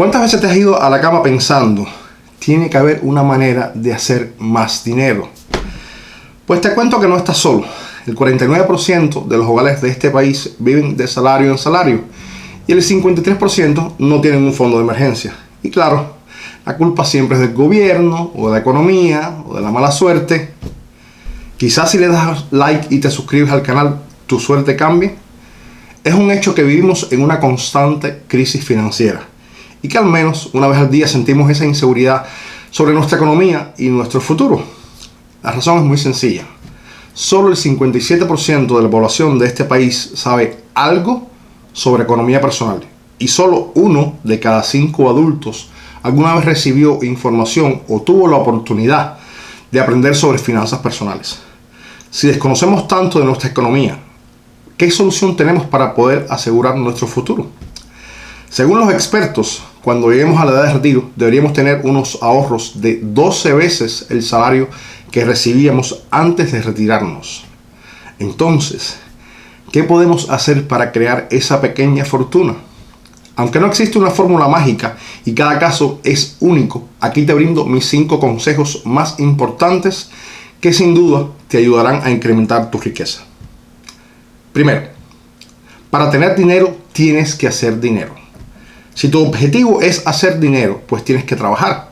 ¿Cuántas veces te has ido a la cama pensando, tiene que haber una manera de hacer más dinero? Pues te cuento que no estás solo. El 49% de los hogares de este país viven de salario en salario y el 53% no tienen un fondo de emergencia. Y claro, la culpa siempre es del gobierno o de la economía o de la mala suerte. Quizás si le das like y te suscribes al canal, tu suerte cambie. Es un hecho que vivimos en una constante crisis financiera y que al menos una vez al día sentimos esa inseguridad sobre nuestra economía y nuestro futuro. La razón es muy sencilla. Solo el 57% de la población de este país sabe algo sobre economía personal y solo 1 de cada 5 adultos alguna vez recibió información o tuvo la oportunidad de aprender sobre finanzas personales. Si desconocemos tanto de nuestra economía, ¿qué solución tenemos para poder asegurar nuestro futuro? Según los expertos, cuando lleguemos a la edad de retiro, deberíamos tener unos ahorros de 12 veces el salario que recibíamos antes de retirarnos. Entonces, ¿qué podemos hacer para crear esa pequeña fortuna? Aunque no existe una fórmula mágica y cada caso es único, aquí te brindo mis 5 consejos más importantes que sin duda te ayudarán a incrementar tu riqueza. Primero, para tener dinero tienes que hacer dinero. Si tu objetivo es hacer dinero, pues tienes que trabajar.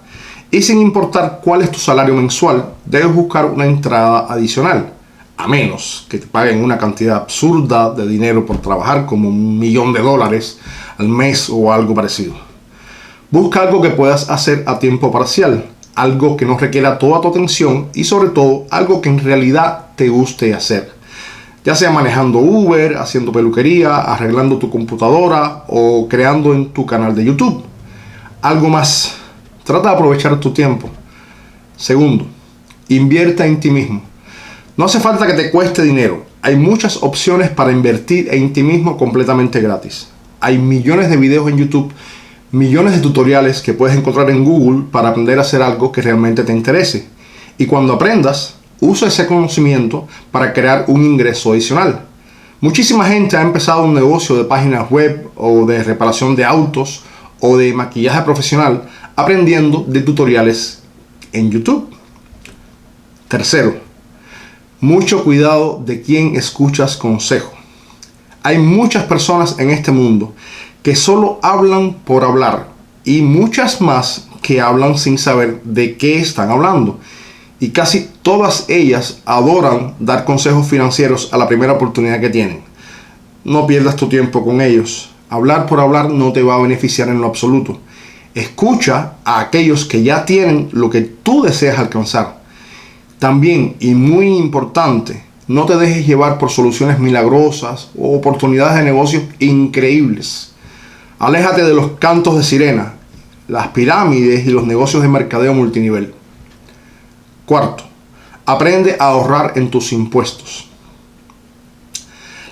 Y sin importar cuál es tu salario mensual, debes buscar una entrada adicional. A menos que te paguen una cantidad absurda de dinero por trabajar, como $1.000.000 al mes o algo parecido. Busca algo que puedas hacer a tiempo parcial, algo que no requiera toda tu atención y sobre todo algo que en realidad te guste hacer. Ya sea manejando Uber, haciendo peluquería, arreglando tu computadora o creando en tu canal de YouTube. Algo más. Trata de aprovechar tu tiempo. Segundo, invierte en ti mismo. No hace falta que te cueste dinero. Hay muchas opciones para invertir en ti mismo completamente gratis. Hay millones de videos en YouTube, millones de tutoriales que puedes encontrar en Google para aprender a hacer algo que realmente te interese. Y cuando aprendas, usa ese conocimiento para crear un ingreso adicional. Muchísima gente ha empezado un negocio de páginas web o de reparación de autos o de maquillaje profesional aprendiendo de tutoriales en YouTube. Tercero, mucho cuidado de quién escuchas consejo. Hay muchas personas en este mundo que solo hablan por hablar y muchas más que hablan sin saber de qué están hablando. Y casi todas ellas adoran dar consejos financieros a la primera oportunidad que tienen. No pierdas tu tiempo con ellos. Hablar por hablar no te va a beneficiar en lo absoluto. Escucha a aquellos que ya tienen lo que tú deseas alcanzar. También, y muy importante, no te dejes llevar por soluciones milagrosas o oportunidades de negocios increíbles. Aléjate de los cantos de sirena, las pirámides y los negocios de mercadeo multinivel. Cuarto, aprende a ahorrar en tus impuestos.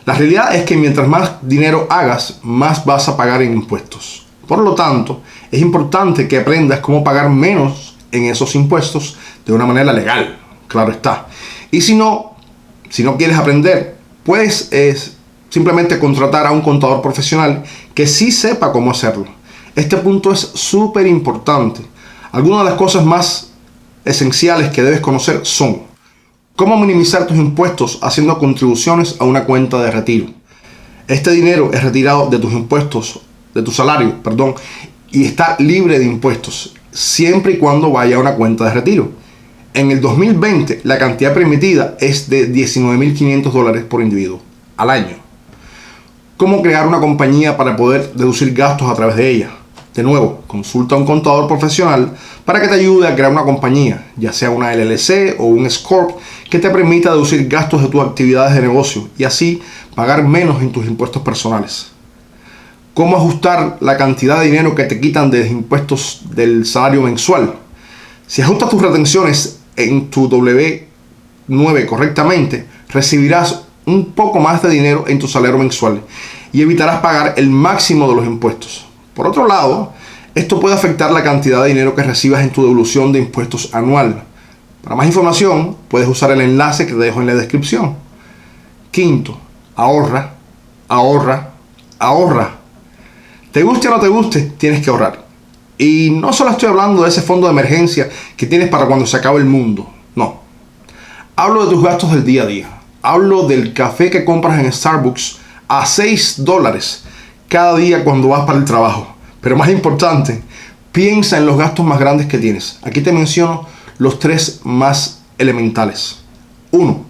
La realidad es que mientras más dinero hagas, más vas a pagar en impuestos. Por lo tanto, es importante que aprendas cómo pagar menos en esos impuestos de una manera legal, claro está. Y si no quieres aprender, puedes simplemente contratar a un contador profesional que sí sepa cómo hacerlo. Este punto es súper importante. Algunas de las cosas más esenciales que debes conocer son: cómo minimizar tus impuestos haciendo contribuciones a una cuenta de retiro. Este dinero es retirado de tus impuestos, de tu salario, y está libre de impuestos siempre y cuando vaya a una cuenta de retiro. En el 2020 la cantidad permitida es de $19.500 por individuo al año. ¿Cómo crear una compañía para poder deducir gastos a través de ella? De nuevo, consulta a un contador profesional para que te ayude a crear una compañía, ya sea una LLC o un S-Corp, que te permita deducir gastos de tus actividades de negocio y así pagar menos en tus impuestos personales. ¿Cómo ajustar la cantidad de dinero que te quitan de impuestos del salario mensual? Si ajustas tus retenciones en tu W9 correctamente, recibirás un poco más de dinero en tu salario mensual y evitarás pagar el máximo de los impuestos. Por otro lado, esto puede afectar la cantidad de dinero que recibas en tu devolución de impuestos anual. Para más información, puedes usar el enlace que te dejo en la descripción. Quinto, ahorra, ahorra, ahorra. Te guste o no te guste, tienes que ahorrar. Y no solo estoy hablando de ese fondo de emergencia que tienes para cuando se acabe el mundo. No. Hablo de tus gastos del día a día. Hablo del café que compras en Starbucks a $6 cada día cuando vas para el trabajo. Pero más importante, piensa en los gastos más grandes que tienes. Aquí te menciono los 3 más elementales. 1.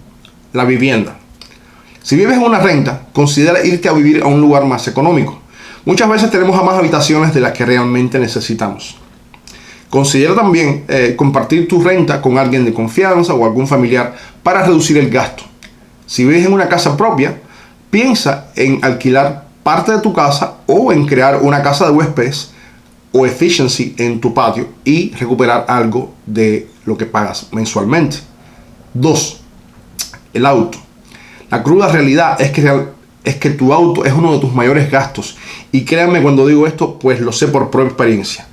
La vivienda. Si vives en una renta, considera irte a vivir a un lugar más económico. Muchas veces tenemos a más habitaciones de las que realmente necesitamos. Considera también compartir tu renta con alguien de confianza o algún familiar para reducir el gasto. Si vives en una casa propia, piensa en alquilar parte de tu casa o en crear una casa de huéspedes o efficiency en tu patio y recuperar algo de lo que pagas mensualmente. 2. El auto. La cruda realidad es que tu auto es uno de tus mayores gastos. Y créanme cuando digo esto, pues lo sé por propia experiencia.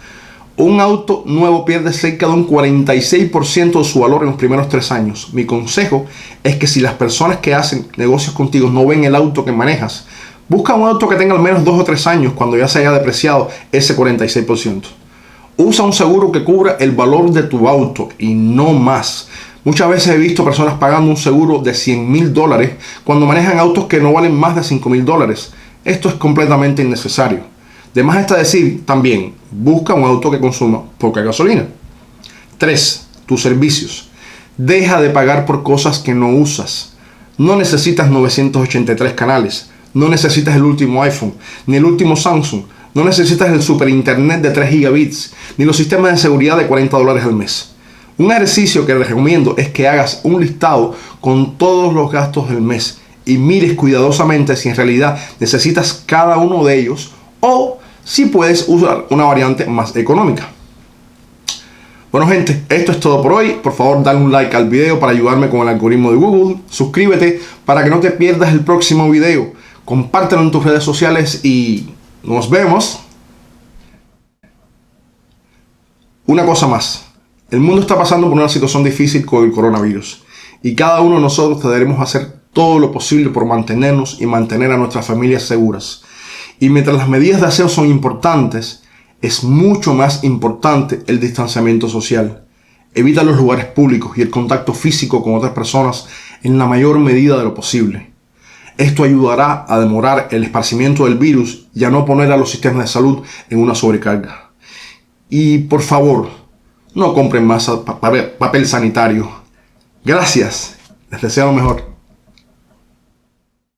Un auto nuevo pierde cerca de un 46% de su valor en los primeros 3 años. Mi consejo es que si las personas que hacen negocios contigo no ven el auto que manejas, busca un auto que tenga al menos 2 o 3 años cuando ya se haya depreciado ese 46%. Usa un seguro que cubra el valor de tu auto y no más. Muchas veces he visto personas pagando un seguro de $100,000 cuando manejan autos que no valen más de $5,000. Esto es completamente innecesario. De más está decir también, busca un auto que consuma poca gasolina. 3. Tus servicios. Deja de pagar por cosas que no usas. No necesitas 983 canales. No necesitas el último iPhone, ni el último Samsung. No necesitas el super internet de 3 gigabits, ni los sistemas de seguridad de $40 al mes. Un ejercicio que les recomiendo es que hagas un listado con todos los gastos del mes y mires cuidadosamente si en realidad necesitas cada uno de ellos o si puedes usar una variante más económica. Bueno gente, esto es todo por hoy. Por favor dale un like al video para ayudarme con el algoritmo de Google. Suscríbete para que no te pierdas el próximo video. Compártelo en tus redes sociales y nos vemos. Una cosa más. El mundo está pasando por una situación difícil con el coronavirus y cada uno de nosotros deberemos hacer todo lo posible por mantenernos y mantener a nuestras familias seguras. Y mientras las medidas de aseo son importantes, es mucho más importante el distanciamiento social. Evita los lugares públicos y el contacto físico con otras personas en la mayor medida de lo posible. Esto ayudará a demorar el esparcimiento del virus y a no poner a los sistemas de salud en una sobrecarga. Y por favor, no compren más papel sanitario. Gracias. Les deseo lo mejor.